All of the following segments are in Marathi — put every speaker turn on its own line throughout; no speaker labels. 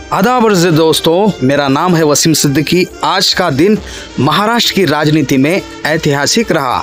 आदाब अर्ज़ दोस्तों, मेरा नाम है वसीम सिद्दीकी। आज का दिन महाराष्ट्र की राजनीति में ऐतिहासिक रहा।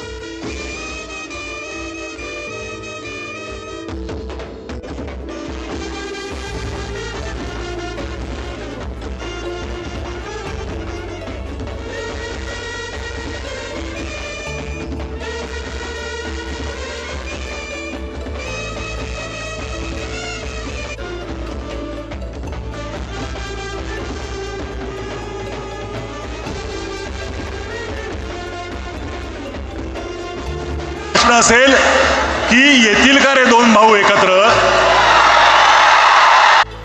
असेल की येतील का रे दोन भाऊ एकत्र।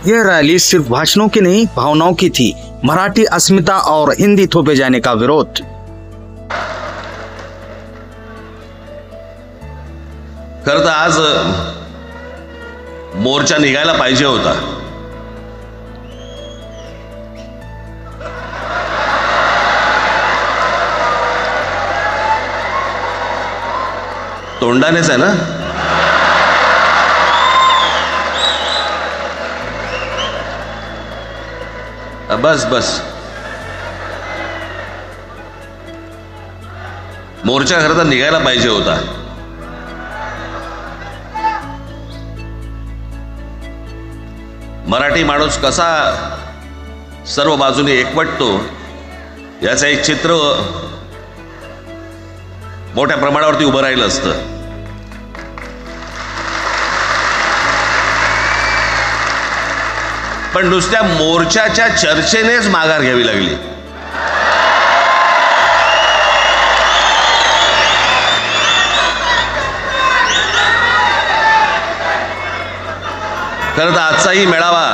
यह रैली सिर्फ भाषणों की नहीं, भावनाओं की थी। मराठी अस्मिता और हिंदी थोपे जाने का विरोध।
खरं तर आज मोर्चा निघायला पाहिजे होता। तोंडानेच आहे ना? बस बस मोर्चा खरं तर निघायला पाहिजे होता। मराठी माणूस कसा सर्व बाजूने एकवटतो याचं एक चित्र मोठ्या प्रमाणावरती उभं राहिलं असतं। पण नुसत्या मोर्चाच्या चर्चेनेच माघार घ्यावी लागली। खरं तर आजचाही मेळावा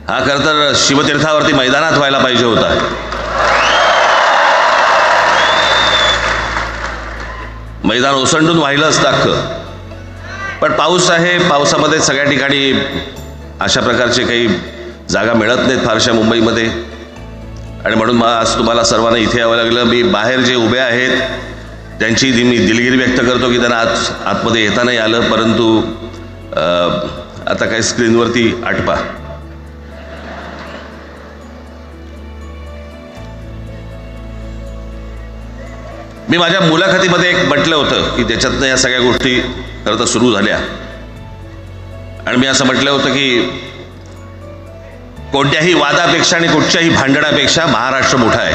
हा खरं तर शिवतीर्थावरती मैदानात व्हायला पाहिजे होता। मैदान ओसंडून वाहिलं असतं अख्खं, पण पाऊस आहे। पावसामध्ये सगळ्या ठिकाणी अशा प्रकारचे काही जागा मिळत नाहीत फारशा मुंबईमध्ये, आणि म्हणून आज तुम्हाला सर्वांना इथे यावं लागलं। मी बाहेर जे उभे आहेत त्यांची मी दिलगिरी व्यक्त करतो की त्यांना आतमध्ये येता नाही आलं, परंतु आता काही स्क्रीनवरती आटपा। मी माझ्या मुलाखतीमध्ये एक म्हटलं होतं की त्याच्यातनं या सगळ्या गोष्टी खरं तर सुरू झाल्या, आणि मी असं म्हटलं होतं की कोणत्याही वादापेक्षा आणि कुठच्याही भांडणापेक्षा महाराष्ट्र मोठा आहे।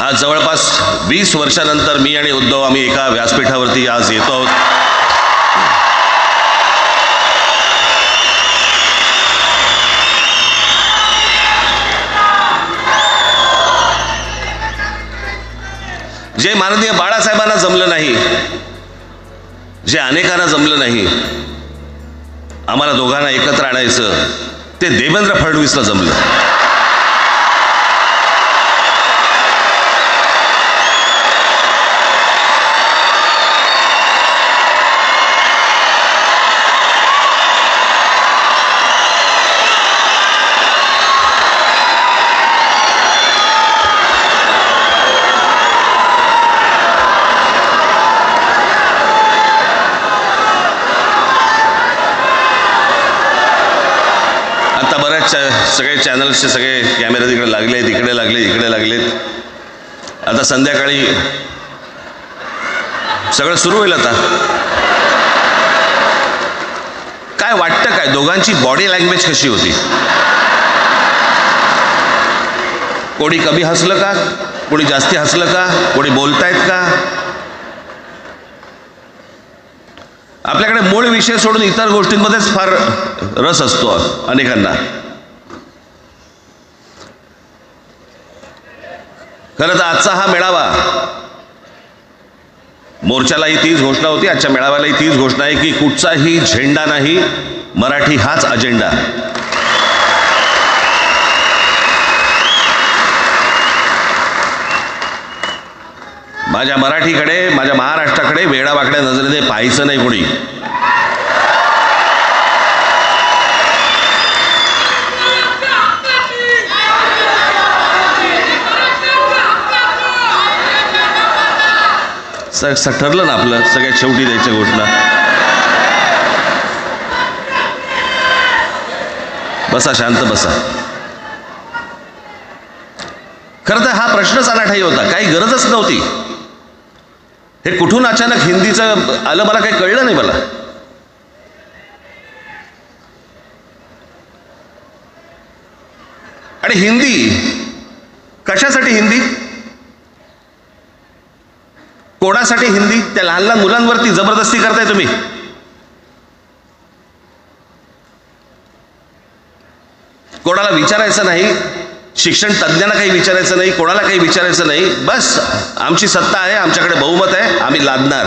आज जवळपास 20 वर्षानंतर मी आणि उद्धव आम्ही एका व्यासपीठावरती आज येतो आहोत। जे माननीय बाळासाहेबांना जमलं नाही, जे अनेकांना जमलं नाही, आम्हाला दोघांना एकत्र आणायचं, ते देवेंद्र फडणवीसला जमलं। सगळे चॅनल्सचे सगळे कॅमेरे तिकडे लागलेत, इकडे लागलेत। आता संध्याकाळी सगळं सुरू होईल। आता काय वाटतं, काय दोघांची बॉडी लँग्वेज कशी होती? कोणी कमी हसलं का, कोणी जास्ती हसलं का, कोणी बोलतायत का? आपल्याकडे मूळ विषय सोडून इतर गोष्टींमध्येच फार रस असतो अनेकांना। खरं तर आजचा हा मेळावा, मोर्चालाही तीच घोषणा होती, आजच्या मेळाव्यालाही तीच घोषणा आहे की कुठचाही झेंडा नाही, मराठी हाच अजेंडा। माझ्या मराठीकडे, माझ्या महाराष्ट्राकडे वेडावाकड्या नजरेने पाहायचं नाही कोणी। ठरलं ना आपलं सगळ्यात शेवटी द्यायच्या घोषणा. बसा, शांत बसा. खरं तर हा प्रश्नच अनाठाई होता, काही गरजच नव्हती. हे कुठून अचानक हिंदीचं आलं मला काही कळलं नाही मला. आणि हिंदी कशासाठी? हिंदी कोणासाठी? हिंदी त्या लहान लहान मुलांवरती जबरदस्ती करताय तुम्ही. कोणाला विचारायचं नाही, शिक्षण तज्ज्ञांना काही विचारायचं नाही, कोणाला काही विचारायचं नाही. बस आमची सत्ता आहे, आमच्याकडे बहुमत आहे, आम्ही लादणार.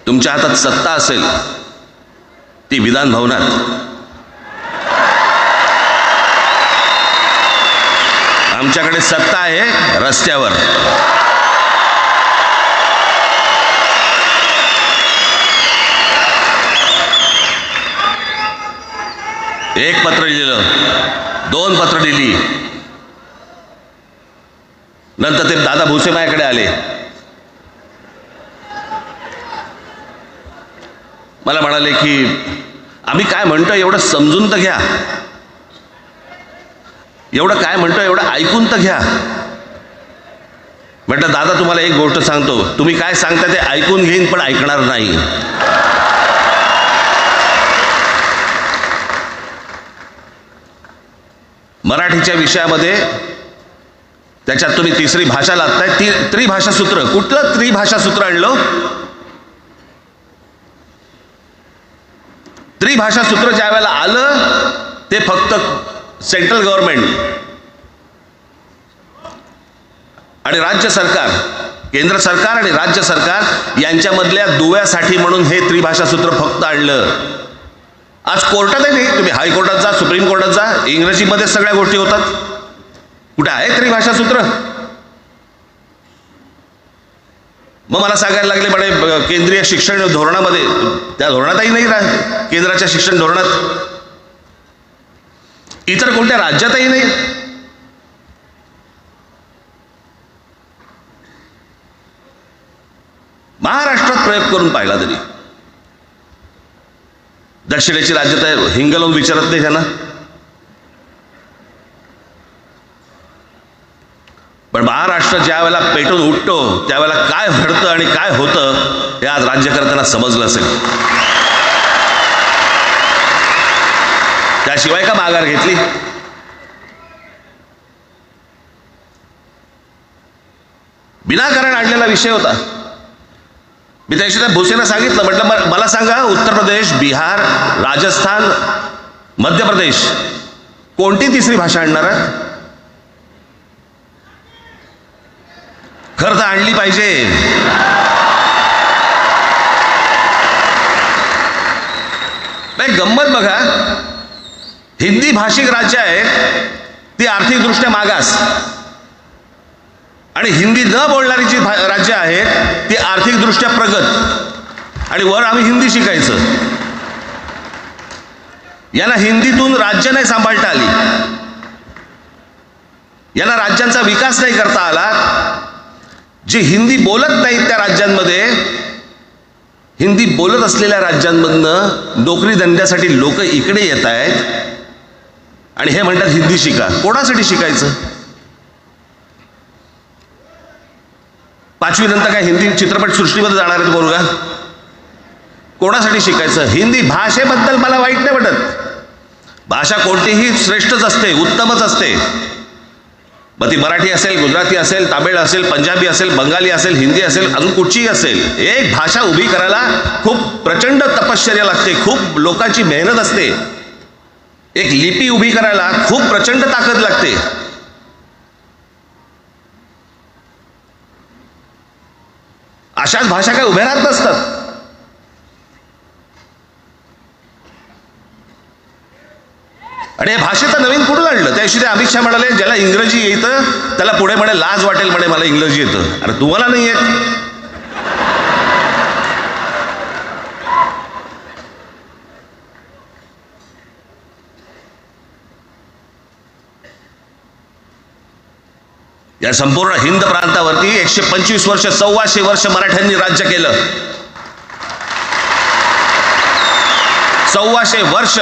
तुमच्या हातात सत्ता असेल ती विधान भवनात, आमच्याकडे सत्ता आहे रस्त्यावर. एक पत्र लिहिलं, 2 पत्र लिहिली, नंतर ते दादा भुसे माझ्याकडे आले. मला म्हणाले की आम्ही काय म्हणतो एवढं समजून तर घ्या, एवढं काय म्हणतो एवढं ऐकून तर घ्या. म्हटलं दादा तुम्हाला एक गोष्ट सांगतो, तुम्ही काय सांगता ते ऐकून घेईन पण ऐकणार नाही. मराठीच्या विषयामध्ये त्याच्यात तुम्ही तिसरी भाषा लादताय. त्रिभाषा सूत्र, कुठलं त्रिभाषा सूत्र आणलं? त्रिभाषा सूत्र ज्या वेळेला आलं ते फक्त सेंट्रल गव्हर्नमेंट आणि राज्य सरकार, केंद्र सरकार आणि राज्य सरकार यांच्यामधल्या दुव्यासाठी म्हणून हे त्रिभाषा सूत्र फक्त आणलं. आज कोर्टातही नाही, तुम्ही हायकोर्टात जा, सुप्रीम कोर्टात जा, इंग्रजीमध्ये सगळ्या गोष्टी होतात. कुठे आहे त्रिभाषा सूत्र? मग मला सांगायला लागले म्हणे केंद्रीय शिक्षण धोरणामध्ये, त्या धोरणातही नाही राहत, केंद्राच्या शिक्षण धोरणात, इतर कोणत्या राज्यातही नाही. महाराष्ट्रात प्रयोग करून पाहिला तरी दक्षिणेची राज्य तर हिंगलावून विचारत नाही त्यांना. पण महाराष्ट्र ज्या वेळेला पेटून उठतो त्यावेळेला काय घडतं आणि काय होतं हे आज राज्यकर्त्यांना समजलं असेल. त्याशिवाय का माघार घेतली? विनाकारण आणलेला विषय होता. मी त्याशी भुसेंना सांगितलं, म्हटलं मला सांगा उत्तर प्रदेश, बिहार, राजस्थान, मध्य प्रदेश कोणती तिसरी भाषा आणणार आहे? खरं तर आणली पाहिजे. गंमत बघा, हिंदी भाषिक राज्य आहेत ती आर्थिकदृष्ट्या मागास, आणि हिंदी न बोलणारी जी राज्य आहेत ती आर्थिकदृष्ट्या प्रगत, आणि वर आम्ही हिंदी शिकायचं. यांना हिंदीतून राज्य नाही सांभाळता आली, यांना राज्यांचा विकास नाही करता आला. जे हिंदी बोलत नाहीत त्या राज्यांमध्ये, हिंदी बोलत असलेल्या राज्यांमधनं नोकरी धंद्यासाठी लोक इकडे येत आहेत आणि हे म्हणतात हिंदी शिका. कोणासाठी शिकायचं? 5वी नंतर काय हिंदी चित्रपट सृष्टीमध्ये जाणार आहेत बोलगा? कोणासाठी शिकायचं? हिंदी भाषेबद्दल मला वाईट नाही वाटत, भाषा कोणतीही श्रेष्ठच असते, उत्तमच असते. मग ती मराठी असेल, गुजराती असेल, तामिळ असेल, पंजाबी असेल, बंगाली असेल, हिंदी असेल, अजून कुठचीही असेल. एक भाषा उभी करायला खूप प्रचंड तपश्चर्या लागते, खूप लोकांची मेहनत असते. एक लिपी उभी करायला खूप प्रचंड ताकद लागते. अशाच भाषा काय उभ्या राहत नसतात. आणि भाषेचं नवीन कुठून आणलं? त्याशी ते अमित शहा म्हणाले ज्याला इंग्रजी येतं त्याला पुढे म्हणे लाज वाटेल, म्हणे मला इंग्रजी येतं. अरे तुम्हाला नाही येत? या संपूर्ण हिंद प्रांतावरती 125 वर्ष 125 वर्ष मराठ्यांनी राज्य केलं. 125 वर्ष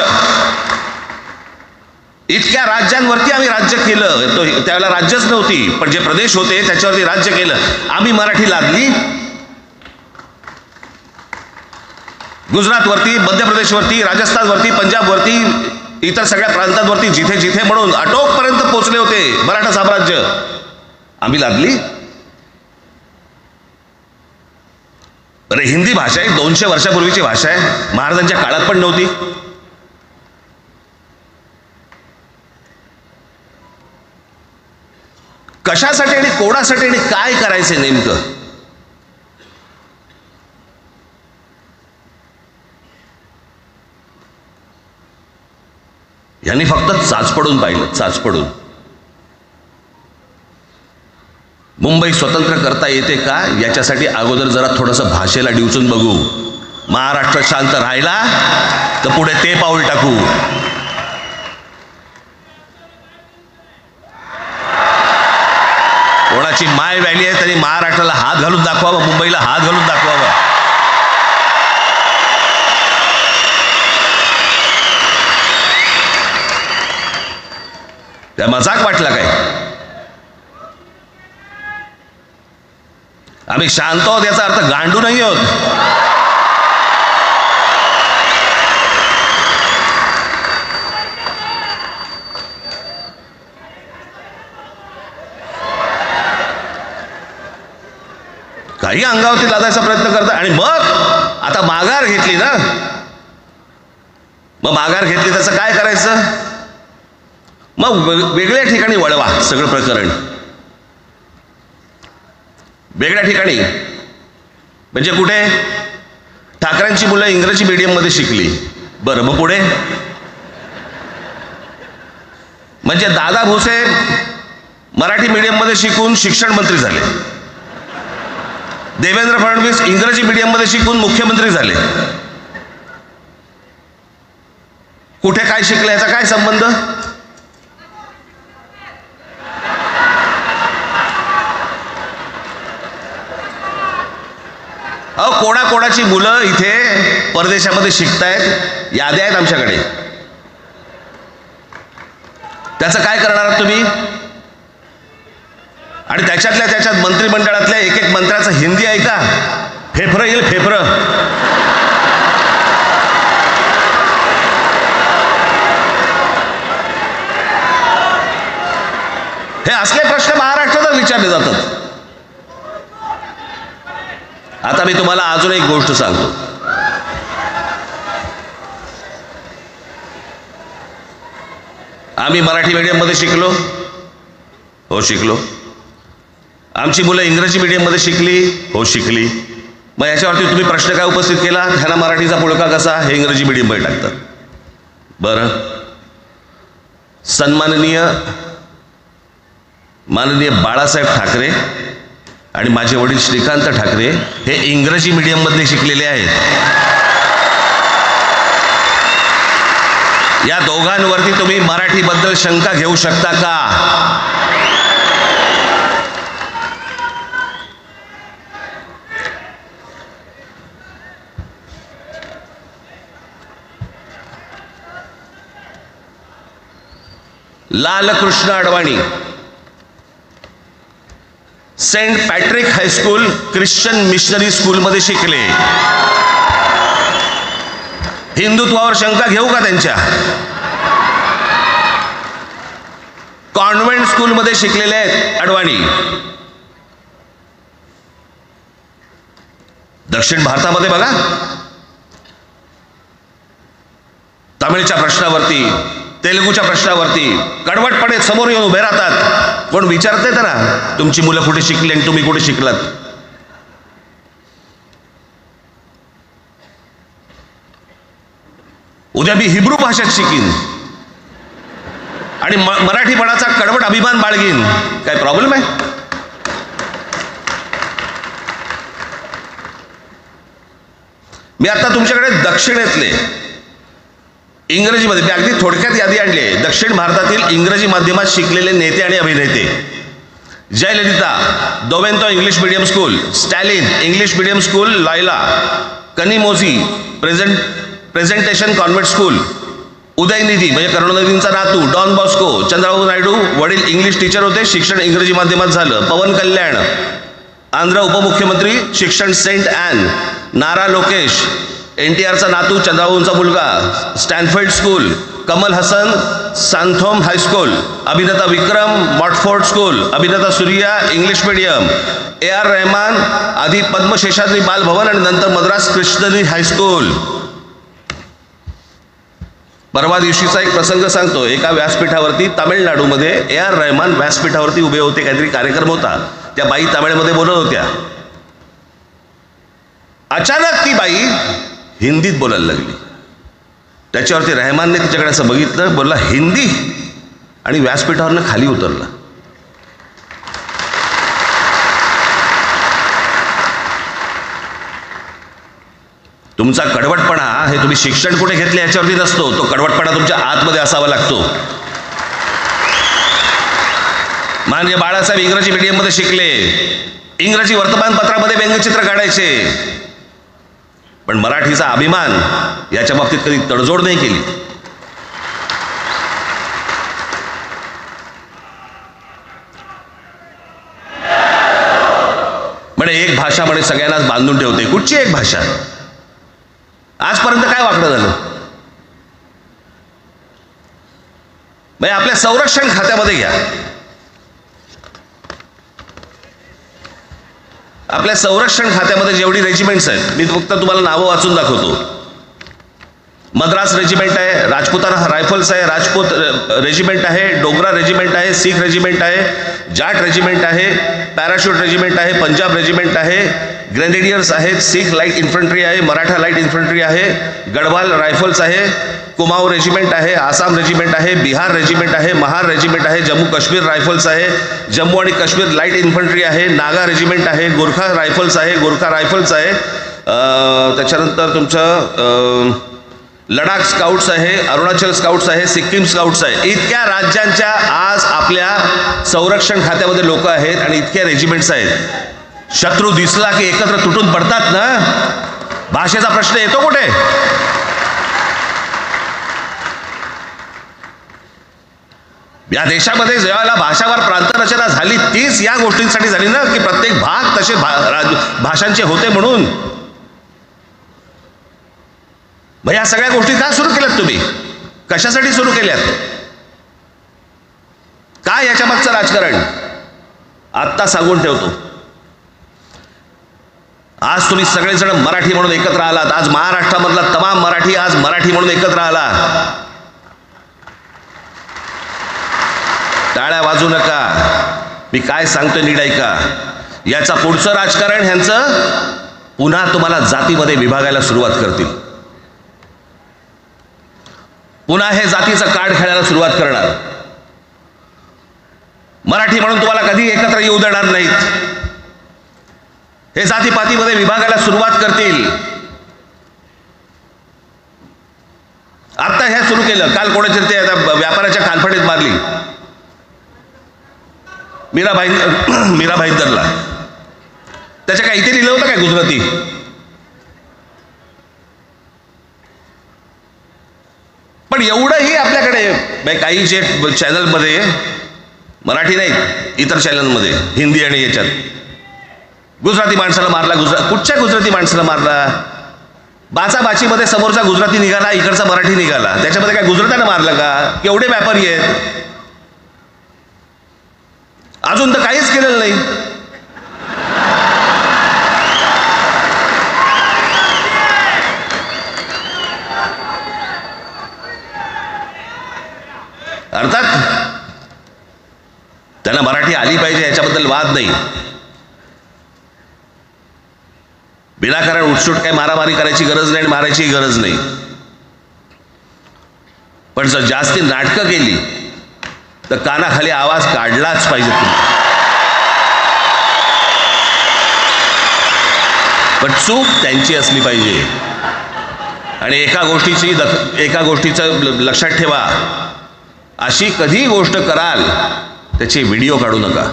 इतक्या राज्यांवरती आम्ही राज्य केलं. त्यावेळेला राज्यच नव्हती, पण जे प्रदेश होते त्याच्यावरती राज्य केलं. आम्ही मराठी लादली गुजरातवरती, मध्य प्रदेशवरती, राजस्थानवरती, पंजाबवरती, इतर सगळ्या प्रांतांवरती जिथे जिथे म्हणून अटोकपर्यंत पोहोचले होते मराठा साम्राज्य, आम्ही लादली. अरे हिंदी भाषा ही 200 वर्षापूर्वीची भाषा आहे, महाराजांच्या काळात पण नव्हती. कशासाठी आणि कोणासाठी आणि काय करायचे नेमकं? यांनी फक्त चाचपडून पाहिलं, चाचपडून. मुंबई स्वतंत्र करता येते का याच्यासाठी अगोदर जरा थोडंसं भाषेला डिवचून बघू. महाराष्ट्र शांत राहिला तर पुढे ते पाऊल टाकू. कोणाची माय व्हॅली आहे त्यांनी महाराष्ट्राला हात घालून दाखवावं, मुंबईला हात घालून दाखवावं. त्या मजाक वाटला काय? आम्ही शांत आहोत याचा अर्थ गांडू नाही आहोत. काही अंगावरती लादायचा प्रयत्न करता आणि मग आता माघार घेतली ना, मग माघार घेतली त्याचं काय करायचं? मग वेगळ्या ठिकाणी वळवा सगळं प्रकरण. वेगळ्या ठिकाणी म्हणजे कुठे? ठाकरेंची मुलं इंग्रजी मीडियममध्ये शिकली, बरं मग पुढे? म्हणजे दादा भुसे मराठी मीडियममध्ये शिकून शिक्षण मंत्री झाले, देवेंद्र फडणवीस इंग्रजी मीडियममध्ये शिकून मुख्यमंत्री झाले. कुठे काय शिकले याचा काय संबंध? कोणाकोणाची मुलं इथे परदेशामध्ये शिकतायत, याद्या आहेत आमच्याकडे. त्याचं काय करणार आहात तुम्ही? आणि त्याच्यातल्या त्याच्यात मंत्रिमंडळातल्या एक एक मंत्र्याचं हिंदी ऐका, फेफरं येईल, फेफरं. हे असले प्रश्न महाराष्ट्रात विचारले जातात. आता मी तुम्हाला अजून एक गोष्ट सांगतो. आम्ही मराठी मीडियममध्ये शिकलो, हो शिकलो. आमची मुलं इंग्रजी मीडियममध्ये शिकली, हो शिकली. मग याच्यावरती तुम्ही प्रश्न काय उपस्थित केला? ह्यांना मराठीचा पुळका कसा? हे इंग्रजी मीडियममध्ये टाकतात. बरं, सन्माननीय माननीय बाळासाहेब ठाकरे आणि माझे वडील श्रीकांत ठाकरे हे इंग्रजी मीडियममध्ये शिकलेले आहेत. या दोघांवरती तुम्ही मराठीबद्दल शंका घेऊ शकता का? Lalkrishna Advani saint Patrick high school Christian missionary स्कूलमध्ये शिकले. हिंदुत्वावर शंका घेऊ का त्यांच्या? कॉन्व्हेंट स्कूलमध्ये शिकलेले आहेत अडवाणी. दक्षिण भारतामध्ये बघा, तमिळच्या प्रश्नावरती, तेलुगूच्या प्रश्नावरती कडवटपणे समोर येऊन उभे राहतात. कोण विचारते ना तुमची मुलं कुठे शिकली आणि तुम्ही कुठे शिकलात? उद्या मी हिब्रू भाषेत शिकीन आणि मराठीपणाचा कडवट अभिमान बाळगीन, काय प्रॉब्लेम आहे? मी आता तुमच्याकडे दक्षिणेतले इंग्रजीमध्ये, मी अगदी थोडक्यात यादी आणली आहे, दक्षिण भारतातील इंग्रजी माध्यमात शिकलेले नेते आणि अभिनेते जयललिता दोवेंतो English medium school, Stalin English medium school लायला, Kanimozhi Presentation convent school, Udhayanidhi म्हणजे करुणानिधींचा नातू डॉन बॉस्को, चंद्रबाबू नायडू वडील इंग्लिश टीचर होते, शिक्षण इंग्रजी माध्यमात झालं, पवन कल्याण आंध्र उपमुख्यमंत्री, शिक्षण सेंट ॲन, नारा लोकेश NTRचा नातू चंद्रबाबूंचा मुलगा, Stanford school, Kamal Haasan Santhome high school, अभिनेता विक्रम मॉटफोर्ड स्कूल, अभिनेता Suriya English medium, AR Rahman आधी पद्मशेषाद्री बालभवन आणि नंतर मद्रास क्रिश्चनी हायस्कूल. परवा दिवशीचा एक प्रसंग सांगतो. एका व्यासपीठावरती तामिळनाडूमध्ये AR रहमान व्यासपीठावरती उभे होते, काहीतरी कार्यक्रम होता, त्या बाई तामिळमध्ये बोलत होत्या. अचानक ती बाई हिंदीत बोलायला लागली. त्याच्यावरती रहमानने तिच्याकडे असं बघितलं, बोलला हिंदी, आणि व्यासपीठावरनं खाली उतरला. तुमचा कडवटपणा हे तुम्ही शिक्षण कुठे घेतले याच्यावरती नसतो, तो कडवटपणा तुमच्या आतमध्ये असावा लागतो. म्हणजे बाळासाहेब इंग्रजी मीडियममध्ये शिकले, इंग्रजी वर्तमानपत्रामध्ये व्यंगचित्र काढायचे, पण मराठीचा अभिमान याच्या बाबतीत कधी तडजोड नाही केली. म्हणे एक भाषा म्हणे सगळ्यांनाच बांधून ठेवते. कुठची एक भाषा? आजपर्यंत काय वाकडं झालं? म्हणजे आपल्या संरक्षण खात्यामध्ये घ्या, आपल्या संरक्षण खात्यामध्ये जेवढी रेजिमेंट्स आहेत, मी फक्त तुम्हाला नावं वाचून दाखवतो. मद्रास रेजिमेंट आहे, राजपुताना रायफल्स आहे, राजपूत रेजिमेंट आहे, डोगरा रेजिमेंट आहे, सीख रेजिमेंट आहे, जाट रेजिमेंट आहे, पॅराशूट रेजिमेंट आहे, पंजाब रेजिमेंट आहे, ग्रेनेडियर्स आहेत, सीख लाईट इन्फंट्री आहे, मराठा लाईट इन्फंट्री आहे, गढवाल रायफल्स आहे, कुमाऊ रेजिमेंट आहे, आसाम रेजिमेंट आहे, बिहार रेजिमेंट आहे, महार रेजिमेंट आहे, जम्मू काश्मीर रायफल्स आहे, जम्मू आणि काश्मीर लाईट इन्फंट्री आहे, नागा रेजिमेंट आहे, गोरखा रायफल्स आहे, गोरखा रायफल्स आहे, त्याच्यानंतर तुमचं लडाख स्काउट्स आहे, अरुणाचल स्काउट्स आहे, सिक्कीम स्काउट्स आहे. इतक्या राज्यांच्या आज आपल्या संरक्षण खात्यामध्ये लोक आहेत आणि इतक्या रेजिमेंट्स आहेत. शत्रू दिसला की एकत्र तुटून पडतात ना. भाषेचा प्रश्न येतो कुठे? या देशामध्ये जेव्हा भाषावार प्रांतरचना झाली तीच या गोष्टींसाठी झाली ना, की प्रत्येक भाग तसे भाषांचे होते म्हणून. मग या सगळ्या गोष्टी का सुरू केल्यात तुम्ही? कशासाठी सुरू केल्यात? काय याच्या मागचं राजकारण? आत्ता सांगून ठेवतो. आज तुम्ही सगळेजण मराठी म्हणून एकत्र आलात. आज महाराष्ट्रामधला तमाम मराठी आज मराठी म्हणून एकत्र आला. टाळ्या वाजू नका. मी काय सांगतोय नीट ऐका. याचा पुढचं राजकारण ह्यांचं पुन्हा तुम्हाला जातीमध्ये विभागायला सुरुवात करतील. पुन्हा हे जातीचं कार्ड खेळायला सुरुवात करणार. मराठी म्हणून तुम्हाला कधी एकत्र येऊ देणार नाहीत. हे जातीपातीमध्ये विभागायला सुरुवात करतील. आता हे सुरू केलं. काल कोणाच्या ते व्यापाऱ्याच्या कानफडीत मारली मीरा भाईंदरला. त्याच्या काय इथे लिहिलं होतं काय गुजराती? पण एवढंही आपल्याकडे काही जे चॅनलमध्ये, मराठी नाहीत इतर चॅनलमध्ये, हिंदी आणि याच्यात गुजराती माणसाला मारला. कुठच्या गुजराती माणसाला मारला? बाचाबाचीमध्ये समोरचा गुजराती निघाला, इकडचा मराठी निघाला. त्याच्यामध्ये काय गुजरात्यानं मारलं का? केवढे व्यापारी आहेत. अजून तर काहीच केलेलं नाही. अर्थात त्यांना मराठी आली पाहिजे याच्याबद्दल वाद नाही. विनाकारण उठसूट काही मारामारी करायची गरज नाही, मारायची गरज नाही. पण जर जास्ती नाटकं केली तर कानाखाली आवाज काढलाच पाहिजे तुम्ही. पण चूक त्यांची असली पाहिजे. आणि एका गोष्टीचं लक्षात ठेवा, अशी कधी गोष्ट कराल त्याचे व्हिडिओ काढू नका.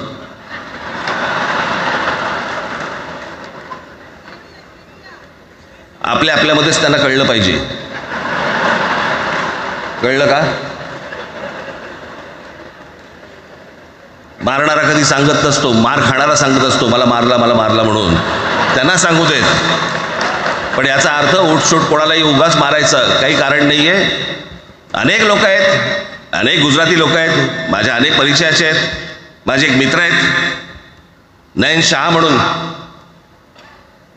आपल्यामध्येच त्यांना कळलं पाहिजे. कळलं का? मारणारा कधी सांगत नसतो, मार खाणारा सांगत असतो मला मारला म्हणून. त्यांना सांगू देत. पण याचा अर्थ उठसूट कोणालाही उगाच मारायचं काही कारण नाही आहे. अनेक लोक आहेत, अनेक गुजराती लोक आहेत, माझ्या अनेक परिचयाचे आहेत. माझे एक मित्र आहेत नयन शहा म्हणून,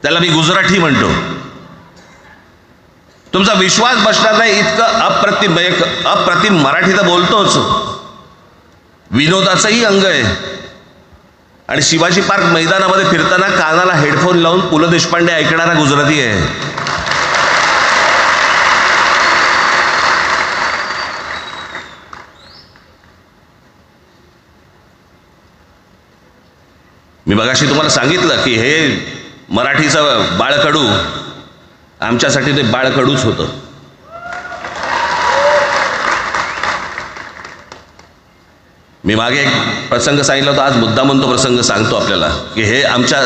त्याला मी गुजराठी म्हणतो. तुमचा विश्वास बसणार नाही इतकं अप्रतिम मराठी तर बोलतोच, विनोदाचंही अंग आहे. आणि शिवाजी पार्क मैदानामध्ये फिरताना कानाला हेडफोन लावून पु ल देशपांडे ऐकणारा गुजराती आहे. मी मगाशी तुम्हाला सांगितलं की हे मराठीचं बाळकडू आमच्यासाठी ते बाळकडूच होतं. मी मागे एक प्रसंग सांगितला होता, आज मुद्दामून तो प्रसंग सांगतो आपल्याला की हे आमच्या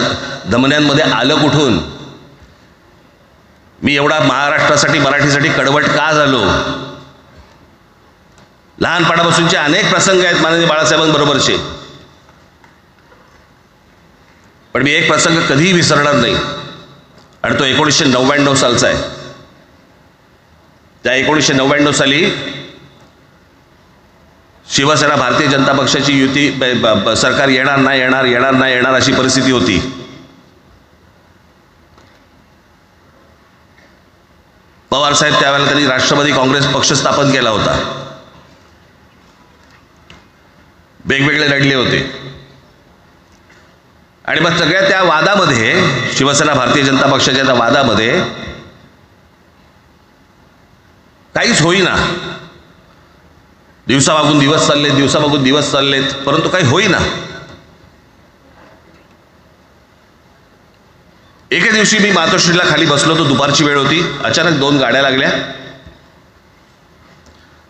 धमन्यांमध्ये आलं कुठून. मी एवढा महाराष्ट्रासाठी मराठीसाठी कडवट का झालो. लहानपणापासूनचे अनेक प्रसंग आहेत माननीय बाळासाहेबांबरोबरचे, पण मी एक प्रसंग कधीही विसरणार नाही. आणि तो 1999 सालचा आहे. त्या 1999 साली शिवसेना भारतीय जनता पक्षाची युती सरकार येणार नाही अशी परिस्थिती होती. पवार साहेब त्यावेळेला त्यांनी राष्ट्रवादी काँग्रेस पक्ष स्थापन केला होता. वेगवेगळे लढले होते. आणि मग सगळ्या त्या वादामध्ये, शिवसेना भारतीय जनता पक्षाच्या त्या वादामध्ये काहीच होईना. दिवसामागून दिवस चाललेत परंतु काही होईना. एके दिवशी मी मातोश्रीला खाली बसलो होतो, दुपारची वेळ होती. अचानक 2 गाड्या लागल्या.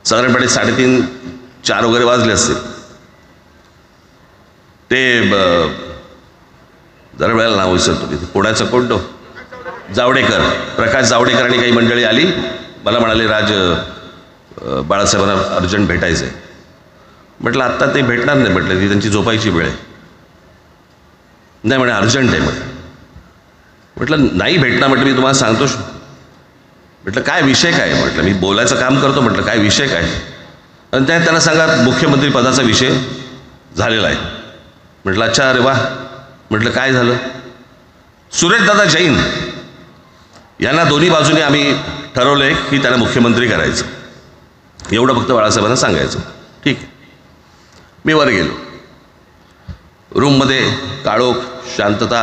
साधारणपणे 3:30-4 वगैरे वाजले असते. ते जरा वेळेला नाव विसरतो तिथे, कोणाचं कोणतो प्रकाश जावडेकर आणि काही मंडळी आली. मला म्हणाले राज बाळासाहेबांना अर्जंट भेटायचं आहे. म्हटलं आत्ता ते भेटणार नाही. म्हटलं ती त्यांची झोपायची वेळ आहे. नाही म्हणे अर्जंट आहे. म्हटलं नाही भेटणार. म्हटलं मी तुम्हाला सांगतो. म्हटलं काय विषय काय. म्हटलं मी बोलायचं काम करतो. म्हटलं काय विषय काय. आणि त्यांना सांगा मुख्यमंत्री पदाचा विषय झालेला आहे. म्हटलं अच्छा अरे वा. म्हटलं काय झालं. सुरेशदादा जैन यांना दोन्ही बाजूने आम्ही ठरवलंय की त्यांना मुख्यमंत्री करायचं. एवढं फक्त बाळासाहेबांना सांगायचं. ठीक आहे. मी वर गेलो. रूममध्ये काळोख, शांतता.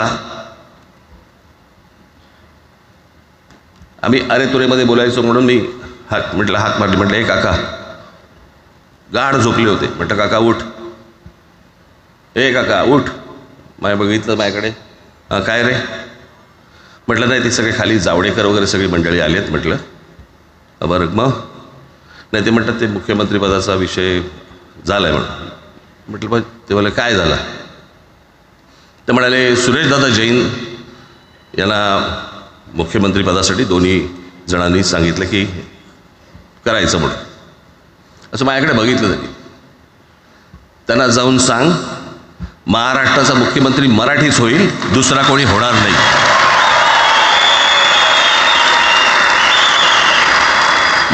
आम्ही अरे तुरेमध्ये बोलायचो म्हणून मी हाक मारली. म्हटलं हे काका गाढ झोपले होते. म्हटलं काका उठ. ए काका उठ. बघितलं माझ्याकडे. काय रे. म्हटलं नाही ते सगळे खाली जावडेकर वगैरे सगळी मंडळी आलेत. म्हटलं बरं मग. नाही ते म्हणतात ते मुख्यमंत्री पदाचा विषय झाला आहे म्हणून. म्हटलं पण ते मला काय झालं. ते म्हणाले सुरेशदादा जैन यांना मुख्यमंत्री पदासाठी दोन्ही जणांनी सांगितलं की करायचं म्हणून. असं माझ्याकडे बघितलं त्यांनी. त्यांना जाऊन सांग महाराष्ट्राचा मुख्यमंत्री मराठीच होईल, दुसरा कोणी होणार नाही.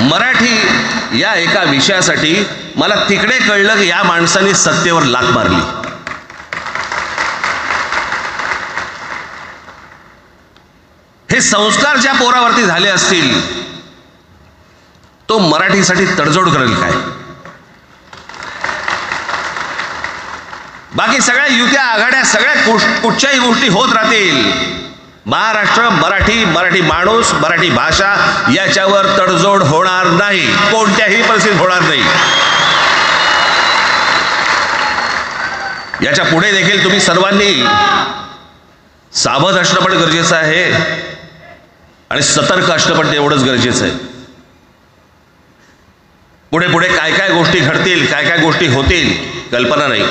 मराठी या एका विषयासाठी मला तिकडे कळलं की या माणसाने सत्तेवर लाथ मारली. हे संस्कार ज्या पोरावरती झाले असतील तो मराठीसाठी तडजोड करेल काय. बाकी सगळ्या युत्या आघाड्या सगळ्या कुठच्याही गोष्टी होत राहतील. महाराष्ट्र मराठी माणूस मराठी भाषा याच्यावर तडजोड होणार नाही. कोणत्याही परिस्थितीत होणार नाही. याच्या पुढे देखील तुम्ही सर्वांनी सावध असणं पण गरजेचं आहे आणि सतर्क असणं पण तेवढंच गरजेचं आहे. पुढे काय काय गोष्टी घडतील, काय काय गोष्टी होतील कल्पना नाही.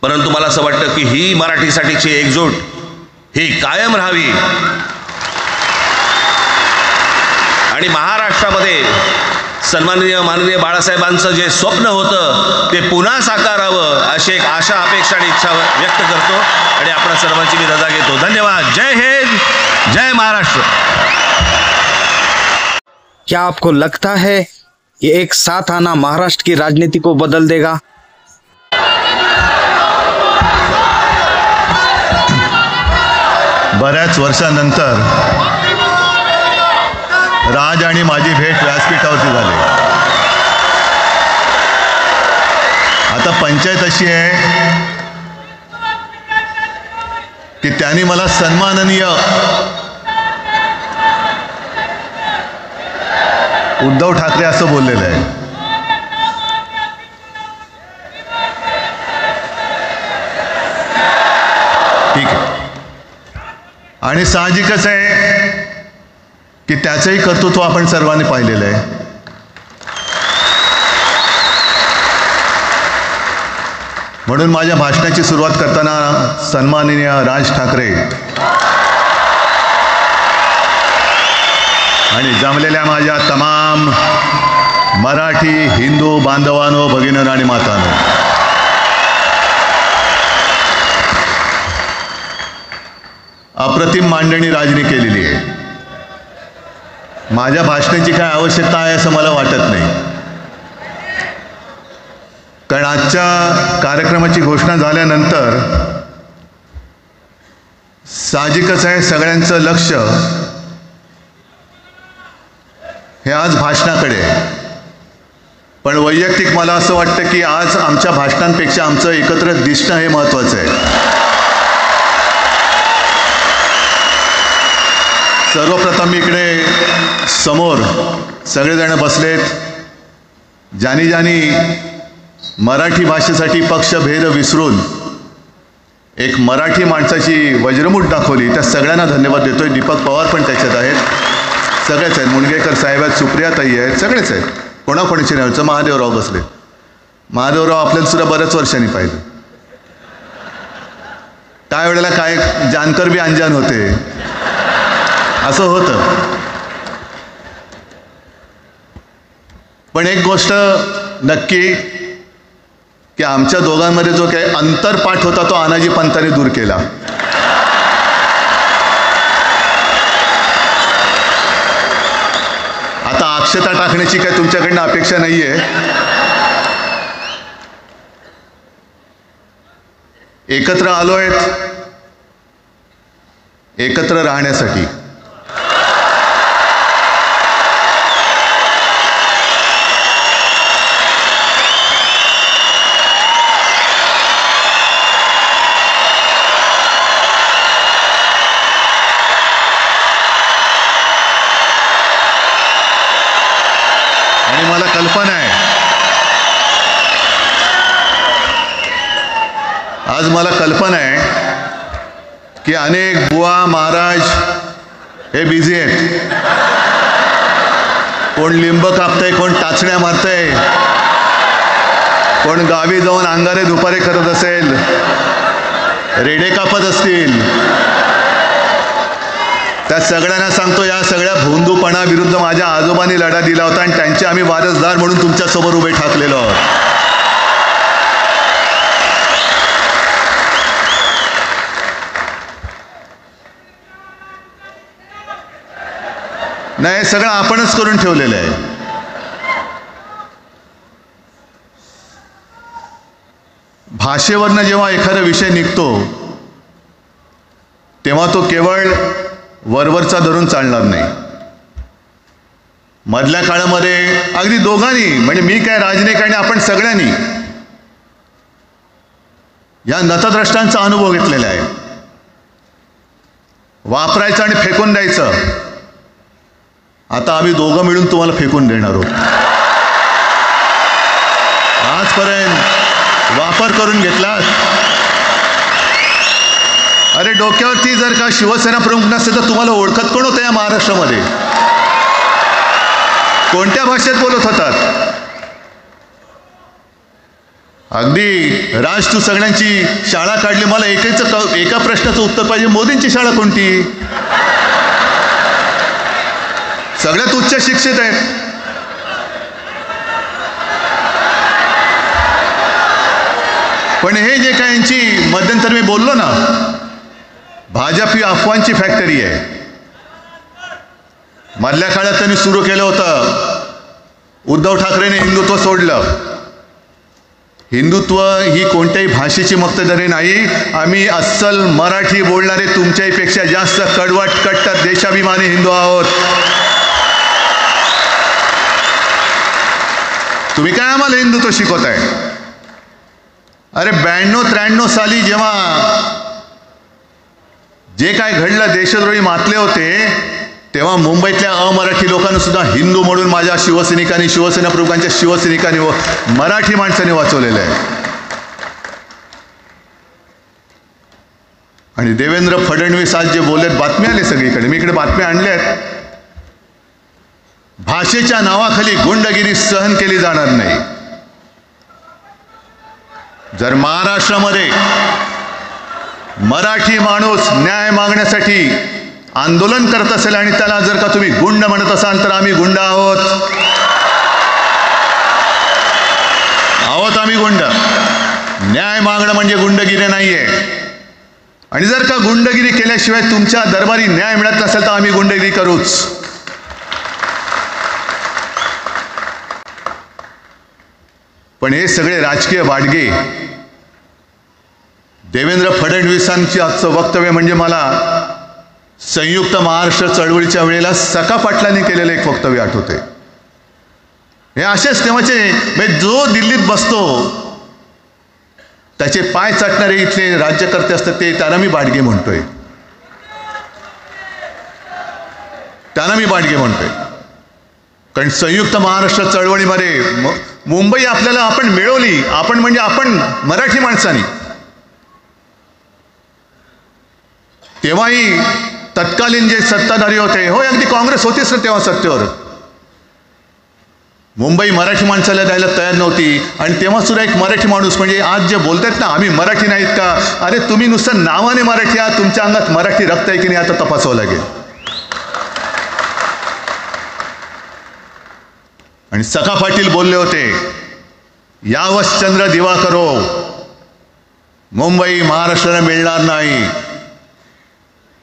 परंतु मला असं वाटतं की ही मराठीसाठीची एकजूट ही कायम राहावी. आणि महाराष्ट्रामध्ये सन्माननीय माननीय बाळासाहेबांचं जे स्वप्न होतं ते पुन्हा साकारावं अशी एक आशा अपेक्षा आणि इच्छा व्यक्त करतो आणि आपल्या सर्वांची मी रजा घेतो. धन्यवाद. जय हिंद, जय महाराष्ट्र.
क्या आपको लगता है ये एक साथ आना महाराष्ट्र की राजनीति को बदल देगा?
बऱ्याच वर्षानंतर राज आणि माझी भेट व्यासपीठावरती झाली. आता पंचायत अशी आहे की त्यांनी मला सन्माननीय उद्धव ठाकरे असं बोललेलं आहे. ठीक आहे. आणि साहजिकच आहे की त्याचंही कर्तृत्व आपण सर्वांनी पाहिलेलं आहे. म्हणून माझ्या भाषणाची सुरुवात करताना सन्माननीय राज ठाकरे आणि जमलेल्या माझ्या तमाम मराठी हिंदू बांधवांनो, भगिनींनो आणि मातांनो, अप्रतिम मांडणी राजनी केलेली आहे. माझ्या भाषणाची काय आवश्यकता आहे असं मला वाटत नाही, कारण आजच्या कार्यक्रमाची घोषणा झाल्यानंतर साहजिकच आहे सगळ्यांचं लक्ष हे आज भाषणाकडे आहे. पण वैयक्तिक मला असं वाटतं की आज आमच्या भाषणांपेक्षा आमचं एकत्र दिसणं हे महत्त्वाचं आहे. सर्वप्रथम इकडे समोर सगळेजण बसलेत. ज्यांनी ज्यांनी मराठी भाषेसाठी पक्षभेद विसरून एक मराठी माणसाची वज्रमूठ दाखवली, त्या सगळ्यांना धन्यवाद देतोय. दीपक पवार पण त्याच्यात आहेत, सगळेच आहेत. मुणगेकर साहेब आहेत, सुप्रियाताई आहेत, सगळेच आहेत. कोणाकोणाची नाही. महादेवराव बसले. महादेवराव आपल्याला सुद्धा बऱ्याच वर्षांनी पाहिलं. त्या वेळेला काय जानकर बी अंजान होते, असं होतं. पण एक गोष्ट नक्की की आमच्या दोघांमध्ये जो काही अंतरपाठ होता तो आनाजी पंतांनी दूर केला. आता अक्षता टाकण्याची काय तुमच्याकडनं अपेक्षा नाहीये. एकत्र आलोय एकत्र राहण्यासाठी. आणि मला कल्पना आहे, आज मला कल्पना आहे की अनेक बुवा महाराज हे बिझी आहेत. कोण लिंब कापतंय, कोण टाचण्या मारतंय, कोण गावी जाऊन अंगारे दुपारे करत असेल, रेडे कापत असतील. त्या सगळ्यांना सांगतो, या सगळ्या भोंदूपणाविरुद्ध माझ्या आजोबांनी लढा दिला होता आणि त्यांचे आम्ही वारसदार म्हणून तुमच्यासमोर उभे ठाकलेलो आहोत. नाही, सगळं आपणच करून ठेवलेलं आहे. भाषेवरनं जेव्हा एखादा विषय निघतो तेव्हा तो केवळ वरवरचा धरून चालणार नाही. मधल्या काळामध्ये अगदी दोघांनी, म्हणजे मी काय राजनैतिक आणि आपण सगळ्यांनी या नतद्रष्टांचा अनुभव घेतलेला आहे. वापरायचं आणि फेकून द्यायचं. आता आम्ही दोघं मिळून तुम्हाला फेकून देणार आहोत. आजपर्यंत वापर करून घेतला. अरे डोक्यावरती जर का शिवसेना प्रमुख नसते तर तुम्हाला ओळखत कोण होतं या महाराष्ट्रामध्ये? कोणत्या भाषेत बोलत होतात? अगदी राज, तू सगळ्यांची शाळा काढली. मला एका प्रश्नाचं उत्तर पाहिजे, मोदींची शाळा कोणती? सगळ्यात उच्च शिक्षित आहेत. पण हे जे काय यांची मध्यंतर मी बोललो ना, भाजप ही अफवांची फॅक्टरी आहे. मधल्या काळात त्यांनी सुरू केलं होतं, उद्धव ठाकरेने हिंदुत्व सोडलं. हिंदुत्व ही कोणत्याही भाषेची मक्तेदारी नाही. आम्ही अस्सल मराठी बोलणारे तुमच्यापेक्षा जास्त कडवट कट्टर देशाभिमानी हिंदू आहोत. तुम्ही काय आम्हाला हिंदुत्व शिकवताय? अरे 92-93 साली जेव्हा जे काय घडलं, देशद्रोही मातले होते, तेव्हा मुंबईतल्या अमराठी लोकांना सुद्धा हिंदू म्हणून माझ्या शिवसैनिकांनी, शिवसेना प्रमुखांच्या शिवसैनिकांनी व मराठी माणसांनी वाचवलेलं आहे. आणि देवेंद्र फडणवीस आज जे बोललेत, बातमी आली सगळीकडे, मी इकडे बातम्या आणल्यात. भाषेच्या नावाखाली गुंडगिरी सहन केली जाणार नाही. जर महाराष्ट्रामध्ये मराठी माणूस न्याय मागण्यासाठी आंदोलन करत असेल आणि त्याला जर का तुम्ही गुंड म्हणत असाल, तर आम्ही गुंड आहोत. आम्ही गुंड. न्याय मागणं म्हणजे गुंडगिरी नाहीये. आणि जर का गुंडगिरी केल्याशिवाय तुमच्या दरबारी न्याय मिळत नसेल, तर आम्ही गुंडगिरी करूच. पण हे सगळे राजकीय बाडगे, देवेंद्र फडणवीसांची आजचं वक्तव्य म्हणजे मला संयुक्त महाराष्ट्र चळवळीच्या वेळेला सखा पाटलांनी केलेलं एक वक्तव्य आठवते. हे असेच तेव्हाचे, म्हणजे जो दिल्लीत बसतो त्याचे पाय चाटणारे इथले राज्यकर्ते असतात, त्यांना मी बाडगे म्हणतोय. कारण संयुक्त महाराष्ट्र चळवळीमध्ये मुंबई आपल्याला आपण मिळवली. आपण म्हणजे आपण मराठी माणसांनी. तेव्हाही तत्कालीन जे सत्ताधारी होते, हो अगदी काँग्रेस होतीच ना तेव्हा सत्तेवर, मुंबई मराठी माणसाला द्यायला तयार नव्हती. आणि तेव्हा सुद्धा एक मराठी माणूस, म्हणजे आज जे बोलतायत ना आम्ही मराठी नाहीत का, अरे तुम्ही नुसतं नावाने मराठी आहात, तुमच्या अंगात मराठी रक्त आहे की नाही आता तपासावं लागेल. आणि सखा पाटील बोलले होते, यावश चंद्र दिवा करो, मुंबई महाराष्ट्राला मिळणार नाही.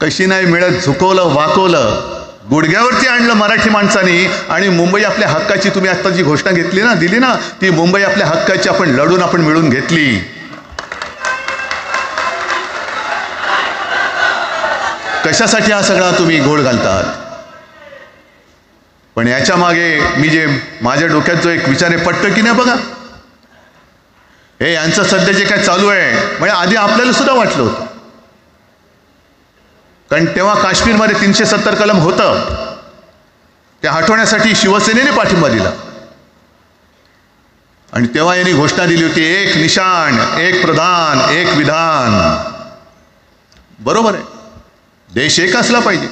कशी नाही मिळत, झुकवलं, वाकवलं, गुडघ्यावरती आणलं मराठी माणसांनी. आणि मुंबई आपल्या हक्काची, तुम्ही आता जी घोषणा घेतली ना, दिली ना, ती मुंबई आपल्या हक्काची आपण लढून आपण मिळून घेतली. कशासाठी हा सगळा तुम्ही घोळ घालतात? पण याच्या मागे मी जे माझ्या डोक्यात जो एक विचार आहे, पटतं की नाही बघा. हे यांचं सध्या जे काय चालू आहे, म्हणजे आधी आपल्याला सुद्धा वाटलं होतं. कारण तेव्हा काश्मीरमध्ये 370 कलम होतं, ते हटवण्यासाठी शिवसेनेने पाठिंबा दिला. आणि तेव्हा यांनी घोषणा दिली होती, एक निशाण, एक प्रधान, एक विधान. बरोबर आहे, देश एक असला पाहिजे,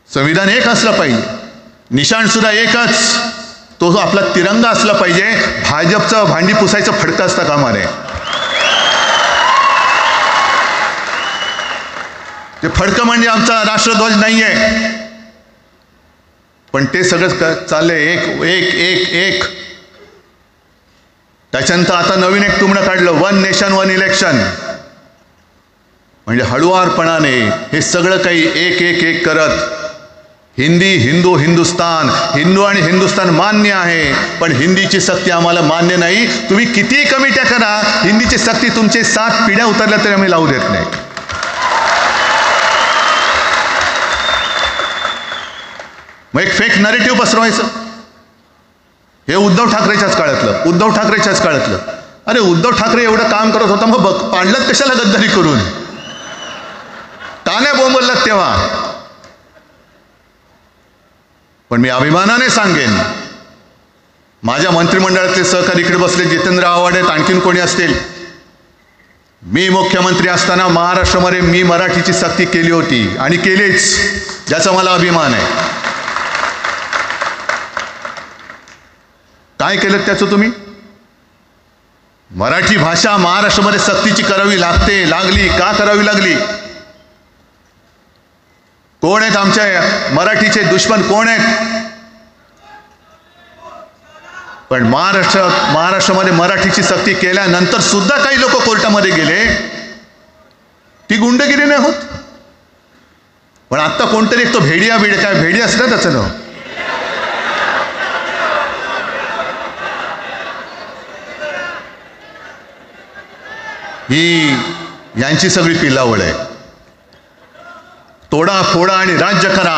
संविधान एक असलं पाहिजे, निशाण सुद्धा एकच, तो आपला तिरंगा असला पाहिजे. भाजपचं भांडी पुसायचं फडकं असतं कामा नये. ते फडकं म्हणजे आमचा राष्ट्रध्वज नाहीये. पण ते सगळं चाललंय एक एक एक एक. त्याच्यानंतर आता नवीन एक तुमणं काढलं, 1 नेशन 1 इलेक्शन. म्हणजे हळुवारपणाने हे सगळं काही एक एक एक करत, हिंदी, हिंदू, हिंदुस्तान, हिंदू आणि हिंदुस्तान मान्य आहे, पण हिंदीची सक्ती आम्हाला मान्य नाही. तुम्ही कितीही कमिट्या करा, हिंदीची सक्ती तुमचे 7 पिढ्या उतरल्या तरी आम्ही लावू देत नाही. मग एक फेक नरेटिव्ह पसरवायचं. हे उद्धव ठाकरेच्याच काळातलं. अरे उद्धव ठाकरे एवढं काम करत होता, मग पाडलं कशाला गद्दारी करून? का नाही बोंबललात तेव्हा? पण मी अभिमानाने सांगेन, माझ्या मंत्रिमंडळातले सहकारी इकडे बसले, जितेंद्र आव्हाड आहेत, आणखीन कोणी असतील, मी मुख्यमंत्री असताना महाराष्ट्रामध्ये मी मराठीची सक्ती केली होती आणि केलीच, ज्याचा मला अभिमान आहे. काय केलं त्याचं तुम्ही? मराठी भाषा महाराष्ट्रामध्ये सक्तीची करावी लागली. का करावी लागली? कोण आहेत आमच्या मराठीचे दुश्मन? कोण आहेत? पण महाराष्ट्रामध्ये मराठीची सक्ती केल्यानंतर सुद्धा काही लोक कोर्टामध्ये गेले. ती गुंडगिरी नाही होत. पण आत्ता कोणतरी एक तो भेडिया काय भेडी असलं त्याचं नाव, ही यांची सगळी पिलावळ आहे. तोडा फोडा आणि राज्य करा.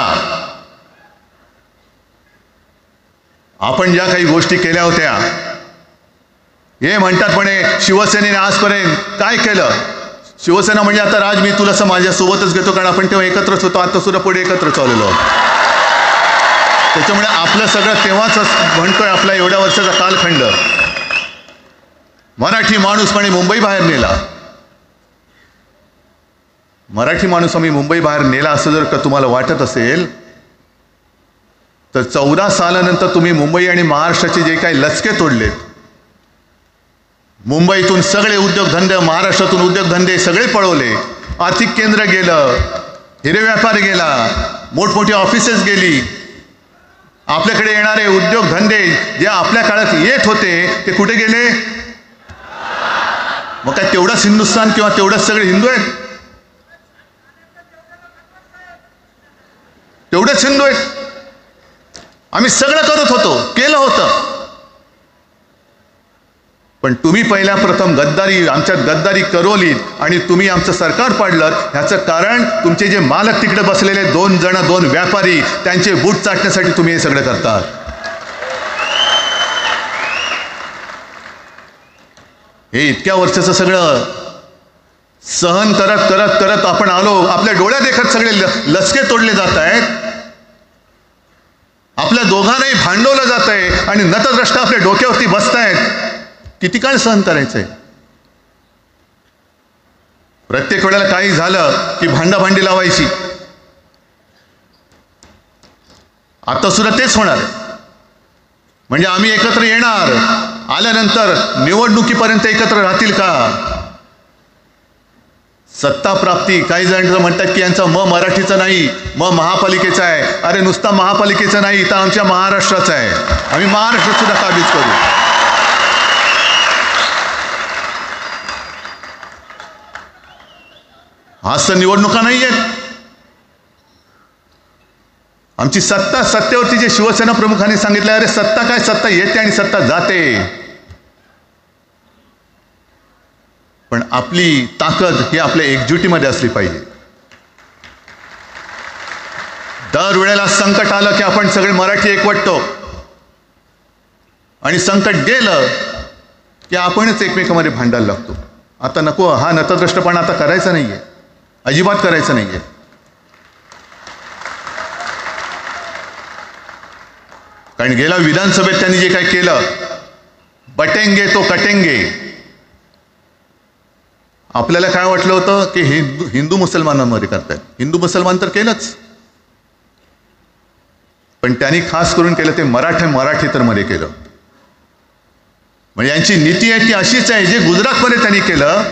आपण ज्या काही गोष्टी केल्या होत्या, हे म्हणतात म्हणे शिवसेनेने आजपर्यंत काय केलं. शिवसेना म्हणजे आता राज मी तुला असं माझ्यासोबतच घेतो, कारण आपण तेव्हा एकत्रच होतो, आता सुद्धा पुढे एकत्र चाललेलो आहोत. त्याच्यामुळे आपलं सगळं तेव्हाच म्हणतोय, आपला एवढ्या वर्षाचा कालखंड मराठी माणूस म्हणे मुंबई बाहेर नेला. मराठी माणूस आम्ही मुंबई बाहेर नेला असं जर का तुम्हाला वाटत असेल तर 14 सालानंतर तुम्ही मुंबई आणि महाराष्ट्राचे जे काही लचके तोडलेत, मुंबईतून सगळे उद्योगधंदे, महाराष्ट्रातून उद्योगधंदे सगळे पळवले, आर्थिक केंद्र गेलं, हिरे व्यापार गेला, मोठमोठी ऑफिसेस गेली. आपल्याकडे येणारे उद्योगधंदे जे आपल्या काळात येत होते ते कुठे गेले. मग काय तेवढंच हिंदुस्थान किंवा तेवढंच सगळे हिंदू आहेत? तेवढेच हिंदू आहेत. आम्ही सगळं करत होतो, केलं होतं. पण तुम्ही पहिल्या प्रथम गद्दारी, आमच्यात गद्दारी करवलीत आणि तुम्ही आमचं सरकार पाडलं. ह्याचं कारण तुमचे जे मालक तिकडे बसलेले 2 व्यापारी, त्यांचे बूट चाटण्यासाठी तुम्ही हे सगळं करतात. हे इतक्या वर्षाचं सगळं सहन करत करत करत आपण आलो. आपल्या डोळ्यात देखत सगळे लचके तोडले जात आहेत. आपल्या दोघांनाही भांडवलं जात आहे आणि नतद्रष्ट आपल्या डोक्यावरती बसतायत. किती काळ सहन करायचंय? प्रत्येक वेळेला काही झालं की भांडाभांडी लावायची. आता सुद्धा तेच होणार. म्हणजे आम्ही एकत्र येणार, आल्यानंतर निवडणुकीपर्यंत एकत्र राहतील का? सत्ता प्राप्ती, काही जण म्हणतात की यांचा मराठीचा नाही, महापालिकेचा आहे. अरे नुसता महापालिकेचा नाही, तर आमच्या महाराष्ट्राचा आहे. आम्ही महाराष्ट्रात सुद्धा काबीज करू. आज तर निवडणुका नाही आहेत. आमची सत्तेवरती जे शिवसेना प्रमुखांनी सांगितलं, अरे सत्ता काय, सत्ता येते आणि सत्ता जाते. पण आपली ताकद ही आपल्या एकजुटीमध्ये असली पाहिजे. दर वेळेला संकट आलं की आपण सगळे मराठी एकवटतो आणि संकट गेलं की आपणच एकमेकांमध्ये भांडायला लागतो. आता नको, हा नतद्रष्टपणा आता करायचा नाहीये, अजिबात करायचं नाहीये. कारण गेल्या विधानसभेत त्यांनी जे काय केलं, बटेंगे तो कटेंगे. आपल्याला काय वाटलं होतं की हिंदू मुसलमानांमध्ये करतायत. हिंदू मुसलमान तर केलंच, पण त्यांनी खास करून केलं ते मराठी मध्ये केलं. म्हणजे यांची नीती आहे ती अशीच आहे, जे गुजरातमध्ये त्यांनी केलं.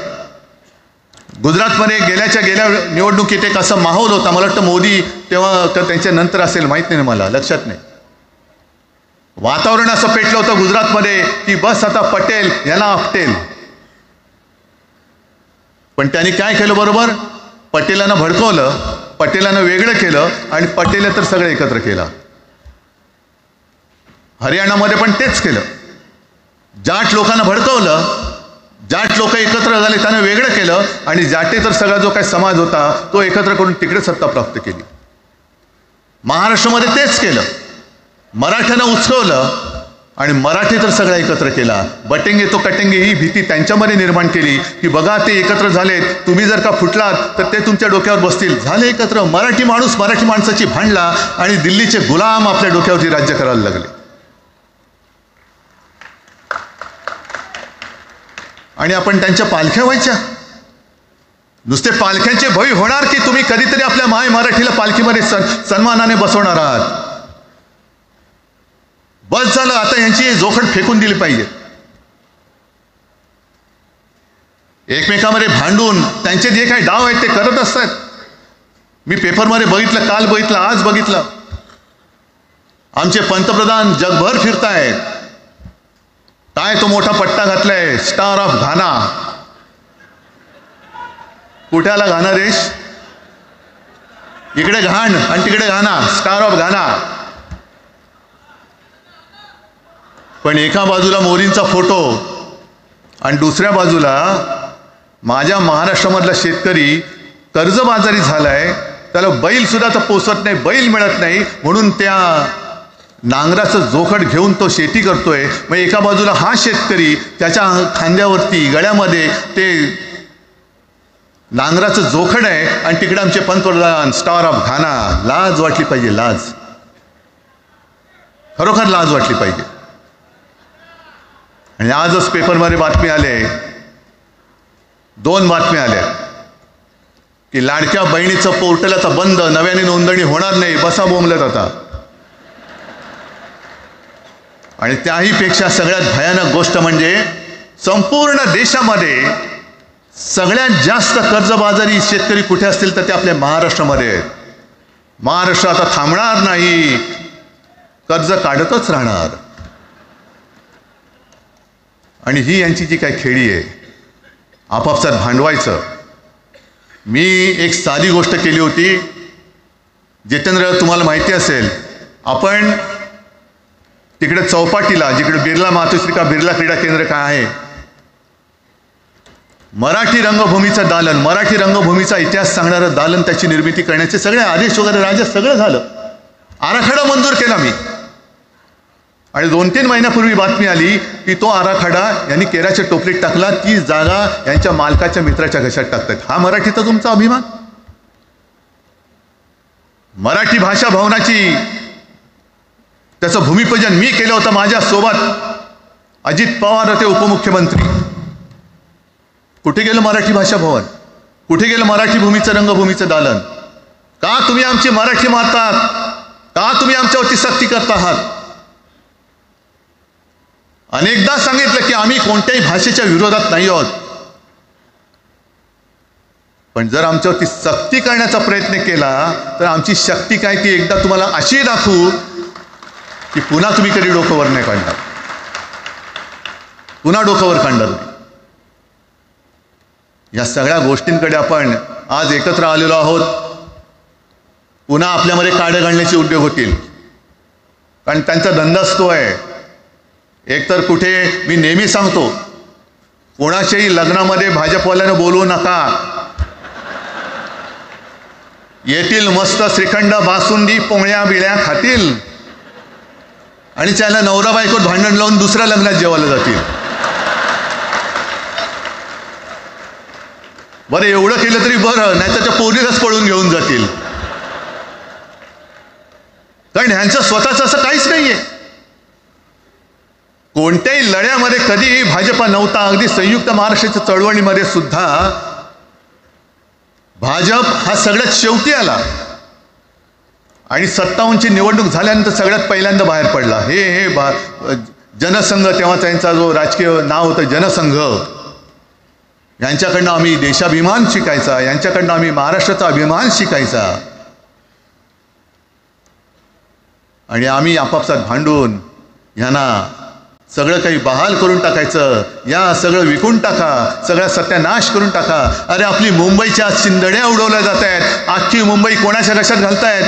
गुजरातमध्ये गेल्या निवडणुकीत एक असा माहोल होता, मला वाटतं मोदी तेव्हा त्यांच्या नंतर असेल, माहित नाही मला, लक्षात नाही. वातावरण असं पेटलं होतं गुजरातमध्ये की बस आता पटेल याला आपटेल. पण त्यांनी काय केलं बरोबर, पटेलांना भडकवलं, पटेलांना वेगळं केलं आणि पटेल तर सगळं एकत्र केलं. हरियाणामध्ये पण तेच केलं. जाट लोकांना भडकवलं, जाट लोक एकत्र झाले, त्यानं वेगळं केलं आणि जाटे तर सगळा जो काही समाज होता तो एकत्र करून तिकडे सत्ता प्राप्त केली. महाराष्ट्रामध्ये तेच केलं. मराठ्यांना उचकवलं आणि मराठी तर सगळा एकत्र केला. बटेंगे तो कटेंगे ही भीती त्यांच्यामध्ये निर्माण केली की बघा ते एकत्र झालेत, तुम्ही जर का फुटलात तर ते तुमच्या डोक्यावर बसतील. झाले एकत्र. मराठी माणूस मराठी माणसाची भांडला आणि दिल्लीचे गुलाम आपल्या डोक्यावरती राज्य करायला लागले. आणि आपण त्यांच्या पालख्या व्हायच्या. नुसते पालख्यांचे भय होणार की तुम्ही कधीतरी आपल्या माय मराठीला पालखीमध्ये सन्मानाने बसवणार आहात. बस झालं, आता यांची जोखड फेकून दिली पाहिजे. एकमेकांमध्ये भांडून त्यांचे जे काही डाव आहेत ते करत असतात. मी पेपरमध्ये बघितलं, काल बघितलं, आज बघितलं. आमचे पंतप्रधान जगभर फिरतायत. काय तो मोठा पट्टा घातलाय, स्टार ऑफ घाना. कुठे आला घाना देश? इकडे घाण आणि तिकडे घाना, स्टार ऑफ घाना. पण एका बाजूला मोदींचा फोटो आणि दुसऱ्या बाजूला माझ्या महाराष्ट्रामधला शेतकरी कर्जबाजारी झालाय, त्याला बैल सुद्धा तर पोसत नाही, बैल मिळत नाही, म्हणून त्या नांगराचं जोखड घेऊन तो शेती करतोय. मग एका बाजूला हा शेतकरी, त्याच्या खांद्यावरती गळ्यामध्ये ते नांगराचं जोखड आहे, आणि तिकडे आमचे पंतप्रधान स्टार ऑफ घाना. लाज वाटली पाहिजे, लाज, खरोखर लाज वाटली पाहिजे. आणि आजच पेपरमध्ये बातमी आले, 2 बातम्या आल्या की लाडक्या बहिणीचं पोर्टल आता बंद, नव्याने नोंदणी होणार नाही, बसा बोंबलत आता. आणि त्याही पेक्षा सगळ्यात भयानक गोष्ट म्हणजे संपूर्ण देशामध्ये सगळ्यात जास्त कर्जबाजारी शेतकरी कुठे असतील तर ते आपल्या महाराष्ट्रामध्ये आहेत. महाराष्ट्र आता थांबणार नाही, कर्ज काढतच राहणार. आणि ही यांची जी काही खेळी आहे, आपापसात भांडवायचं. मी एक साधी गोष्ट केली होती, जितेंद्र तुम्हाला माहिती असेल, आपण तिकडे चौपाटीला, जिकडे बिर्ला मातोश्री बिर्ला क्रीडा केंद्र काय आहे, मराठी रंगभूमीचं दालन, मराठी रंगभूमीचा इतिहास सांगणारं दालन, त्याची निर्मिती करण्याचे सगळे आदेश वगैरे राज्य सगळं झालं, आराखडा मंजूर केला मी. आणि 2-3 महिन्यापूर्वी बातमी आली की तो आराखडा यांनी केराच्या टोपलीत टाकला, ती जागा यांच्या मालकाच्या मित्राच्या घशात टाकतात. हा मराठीचा तुमचा अभिमान? मराठी भाषा भवनाची त्याचं भूमिपूजन मी केलं होतं, माझ्यासोबत अजित पवार होते उपमुख्यमंत्री. कुठे गेलं मराठी भाषा भवन? कुठे गेलं मराठी भूमीचं रंगभूमीचं दालन? का तुम्ही आमची मराठी मारतात? का तुम्ही आमच्यावरती सक्ती करता आहात? अनेकदा सांगितलं की आम्ही कोणत्याही भाषेच्या विरोधात नाही आहोत, पण जर आमच्यावरती सक्ती करण्याचा प्रयत्न केला तर आमची शक्ती काय ती एकदा तुम्हाला अशी दाखवू की पुन्हा तुम्ही कधी डोकं वर नाही काढणार, पुन्हा डोकं वर काढणार नाही. या सगळ्या गोष्टींकडे आपण आज एकत्र आलेलो आहोत. पुन्हा आपल्यामध्ये काडे घालण्याचे उद्योग होतील, कारण त्यांचा धंदाच तो आहे. एकतर कुठे, मी नेहमी सांगतो, कोणाच्याही लग्नामध्ये भाजपवाल्यानं बोलवू नका. येतील मस्त श्रीखंड, बासुंदी, पोळ्या बिळ्या खातील आणि त्याला नवरा बायकोत भांडण लावून दुसऱ्या लग्नात जेवायला जातील. बरं, एवढं केलं तरी बरं, नाही तर त्या पोरीलाच पळून घेऊन जातील, कारण ह्यांचं स्वतःचं असं काहीच नाहीये. कोणत्याही लढ्यामध्ये कधीही भाजपा नव्हता. अगदी संयुक्त महाराष्ट्राच्या चळवळीमध्ये सुद्धा भाजप हा सगळ्यात शेवटी आला आणि 57ची निवडणूक झाल्यानंतर सगळ्यात पहिल्यांदा बाहेर पडला. हे जनसंघ, तेव्हा त्यांचा जो राजकीय नाव होतं जनसंघ, यांच्याकडनं आम्ही देशाभिमान शिकायचा, यांच्याकडनं आम्ही महाराष्ट्राचा अभिमान शिकायचा. आणि आम्ही आपापसात भांडून यांना सगळं काही बहाल करून टाकायचं, या सगळं विकून टाका, सगळा सत्यानाश करून टाका. अरे आपली मुंबईच्या चिंधड्या उडवल्या जात आहेत. अख्खी मुंबई कोणाच्या कशात घालतायत?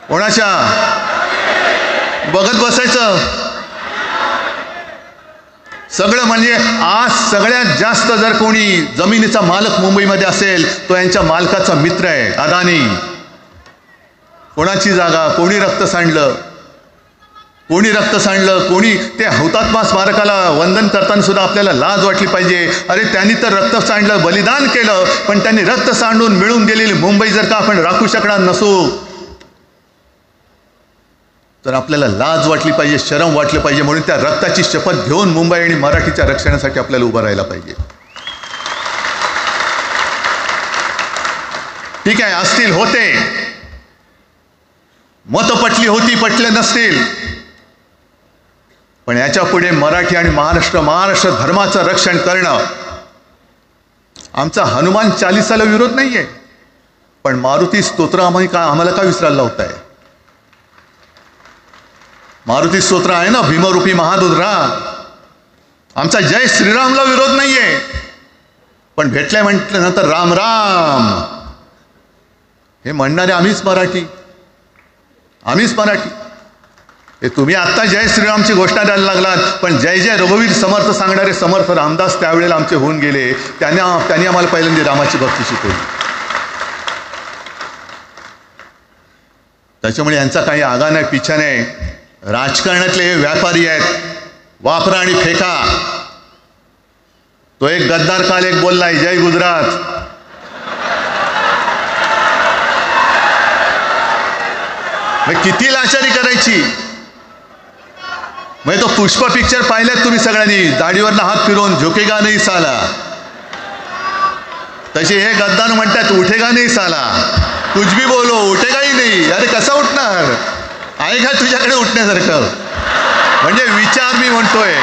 कोणाच्या? बघत बसायचं सगळं. म्हणजे आज सगळ्यात जास्त जर कोणी जमिनीचा मालक मुंबईमध्ये असेल तो यांच्या मालकाचा मित्र आहे, अदानी. कोणाची जागा, कोणी रक्त सांडलं, कोणी रक्त सांडलं, कोणी ते हुतात्मा स्मारकाला वंदन करताना सुद्धा आपल्याला लाज वाटली पाहिजे. अरे त्यांनी तर रक्त सांडलं, बलिदान केलं, पण त्यांनी रक्त सांडून मिळून गेलेली मुंबई जर का आपण राखू शकणार नसू तर आपल्याला लाज वाटली पाहिजे, शरम वाटली पाहिजे. म्हणून त्या रक्ताची शपथ घेऊन मुंबई आणि मराठीच्या रक्षणासाठी आपल्याला उभं राहायला पाहिजे. ठीक आहे, असतील, होते, मत पटली होती, पटले नसतील, पण याच्या पुढे मराठी आणि महाराष्ट्र धर्माचं रक्षण करणं. आमचा हनुमान चालीसाला विरोध नाहीये, पण मारुती स्तोत्र आम्हाला का विसरायला लावताय? मारुती स्तोत्र आहे ना, भीमरूपी महारुद्रा. आमचा जय श्रीरामला विरोध नाहीये, पण भेटल्या म्हटल्यानंतर राम राम हे म्हणणारे आम्हीच मराठी. हे तुम्ही आत्ता जय श्रीरामची घोषणा द्यायला लागलात, पण जय जय रघुवीर समर्थ सांगणारे समर्थ रामदास त्यावेळेला आमचे होऊन गेले. त्यांनी आम्हाला पहिल्यांदा रामाची भक्ती शिकवली. त्याच्यामुळे यांचा काही आगा नाही, पिछा नाही. राजकारणातले हे व्यापारी आहेत, वापरा आणि फेका. तो एक गद्दार काल एक बोललाय, जय गुजरात. मग किती लाचारी करायची. मग तो पुष्प पिक्चर पाहिलेत तुम्ही सगळ्यांनी, दाढीवरनं हात फिरवून झुकेगा नाही साला. तसे हे गद्दार म्हणतात उठेगा नाही साला, कुछ भी बोलो उठेगा ही नाही. अरे कसा उठणार, आहे का तुझ्याकडे उठण्यासारखं? म्हणजे विचार मी म्हणतोय.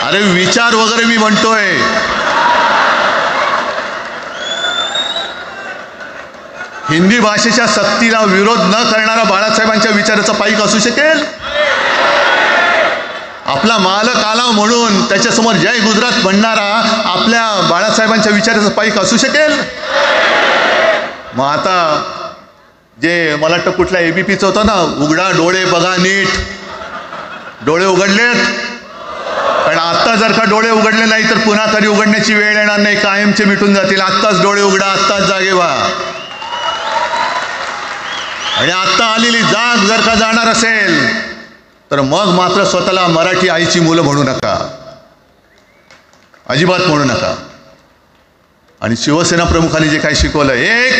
अरे विचार वगैरे मी म्हणतोय. हिंदी भाषेच्या सक्तीला विरोध न करणारा बाळासाहेबांच्या विचाराचा पाईक असू शकेल? आपला मालक आला म्हणून त्याच्यासमोर जय गुजरात म्हणणारा आपल्या बाळासाहेबांच्या विचाराचा पाईक असू शकेल? मग आता जे मला वाटतं कुठल्या ABPचं होतं ना, उघडा डोळे बघा नीट. डोळे उघडलेत, पण आत्ता जर का डोळे उघडले नाही तर पुन्हा तरी उघडण्याची वेळ येणार नाही, कायमचे मिटून जातील. आत्ताच डोळे उघडा, आत्ताच जागे व्हा. आणि आत्ता आलेली जाग जर का जाणार असेल तर मग मात्र स्वतःला मराठी आईची मुलं म्हणू नका, अजिबात म्हणू नका. आणि शिवसेना प्रमुखांनी जे काही शिकवलं, एक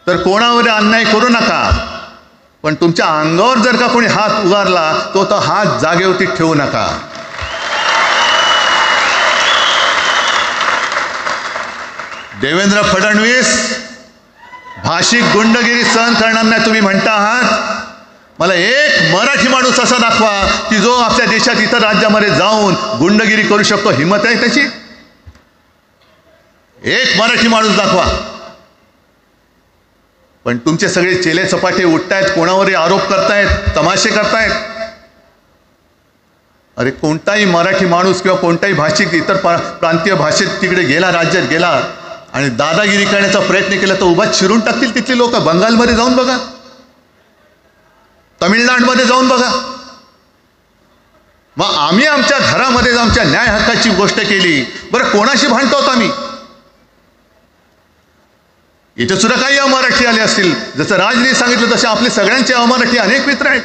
तर कोणावर अन्याय करू नका, पण तुमच्या अंगावर जर का कोणी हात उगारला तो हात जागेवरती ठेवू नका. देवेंद्र फडणवीस भाषिक गुंडगिरी सहन करणार नाही तुम्ही म्हणता आहात. मला एक मराठी माणूस असा दाखवा की जो आपल्या देशात इतर राज्यामध्ये जाऊन गुंडगिरी करू शकतो, हिंमत आहे त्याची? एक मराठी माणूस दाखवा. पण तुमचे सगळे चेले चपाटे उठतायत, कोणावरही आरोप करतायत, तमाशे करतायत. अरे कोणताही मराठी माणूस किंवा कोणताही भाषिक इतर प्रांतीय भाषेत तिकडे गेला, राज्यात गेला आणि दादागिरी करण्याचा प्रयत्न केला तर उभाच शिरून टाकतील तिथली लोक. बंगालमध्ये जाऊन बघा, तमिळनाडूमध्ये जाऊन बघा. मग आम्ही आमच्या घरामध्ये आमच्या न्याय हक्काची गोष्ट केली, बरं कोणाशी भांडतो आम्ही? इथे सुद्धा काही अमराठी आले असतील, जसं राजने सांगितलं तसे आपले सगळ्यांचे अमराठी अनेक मित्र आहेत.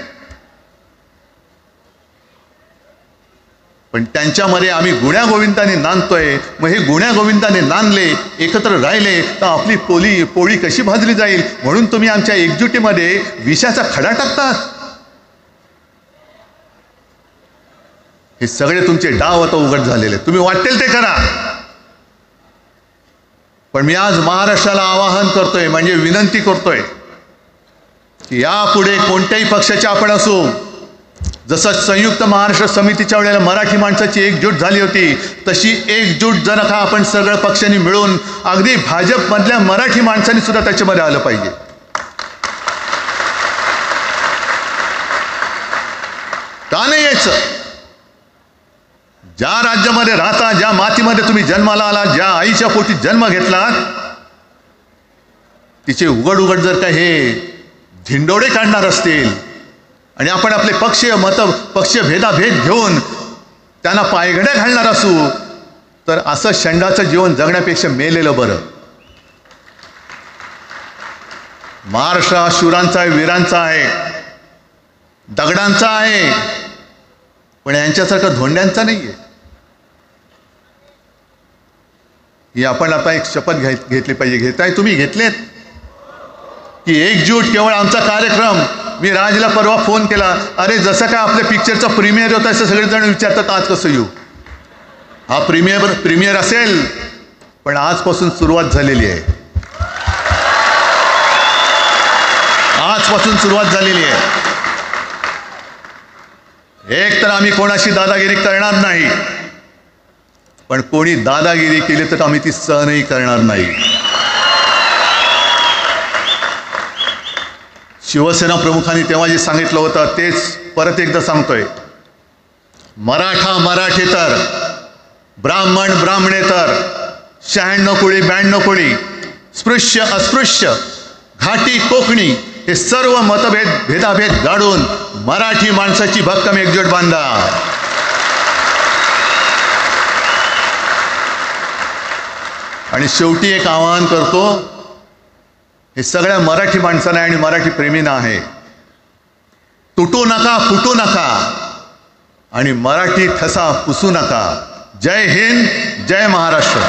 पण त्यांच्यामध्ये आम्ही गुण्यागोविंदाने नांदतोय. मग हे गुण्यागोविंदाने नांदले, एकत्र राहिले तर आपली पोळी कशी भाजली जाईल? म्हणून तुम्ही आमच्या एकजुटीमध्ये विषाचा खडा टाकतात. हे सगळे तुमचे डाव आता उघड झालेले. तुम्ही वाटेल ते करा, पण मी आज महाराष्ट्राला आवाहन करतोय, म्हणजे विनंती करतोय की यापुढे कोणत्याही पक्षाचे आपण असू, जसं संयुक्त महाराष्ट्र समितीच्या वेळेला मराठी माणसाची एकजूट झाली होती, तशी एकजूट जर का आपण सगळ्या पक्षांनी मिळून, अगदी भाजपमधल्या मराठी माणसांनी सुद्धा त्याच्यामध्ये आलं पाहिजे. का नाही यायचं? ज्या राज्यामध्ये राहता, ज्या मातीमध्ये तुम्ही जन्माला आला, ज्या आईच्या पोटी जन्म घेतलात, तिचे उघड जर का हे धिंडोडे काढणार असतील आणि आपण आपले पक्षीय भेदाभेद घेऊन त्यांना पायघड्या घालणार असू, तर असं षंडाचं जीवन जगण्यापेक्षा मेलेलं बरं. महाराष्ट्र हा शूरांचा आहे, वीरांचा आहे, दगडांचा आहे, पण यांच्यासारखं धोंड्यांचा नाही आहे. ही आपण आता एक शपथ घेतली पाहिजे. घेताय तुम्ही? घेतलेत की एकजूट केवळ आमचा कार्यक्रम. मी राजला परवा फोन केला, अरे जसं काय आपल्या पिक्चरचा प्रीमियर होता असं सगळेजण विचारतात आज कसं येऊ. हा प्रीमियर असेल, पण आजपासून सुरुवात झालेली आहे. आजपासून सुरुवात झालेली आहे. एक तर आम्ही कोणाशी दादागिरी करणार नाही, पण कोणी दादागिरी केली तर आम्ही ती सहनही करणार नाही. शिवसेना प्रमुखांनी तेव्हा जे सांगितलं होतं तेच परत एकदा सांगतोय. मराठा मराठेतर, ब्राह्मण ब्राह्मणेतर, 96 कोळी 92 कोळी, स्पृश्य अस्पृश्य, घाटी कोकणी हे सर्व मतभेद भेदाभेद गाडून मराठी माणसाची भक्कम एकजूट बांधा. आणि शेवटी एक आवाहन करतो, हे सगळ्या मराठी माणसांना आणि मराठी प्रेमींना आहे. तुटू नका, फुटू नका आणि मराठी ठसा पुसू नका. जय हिंद, जय महाराष्ट्र.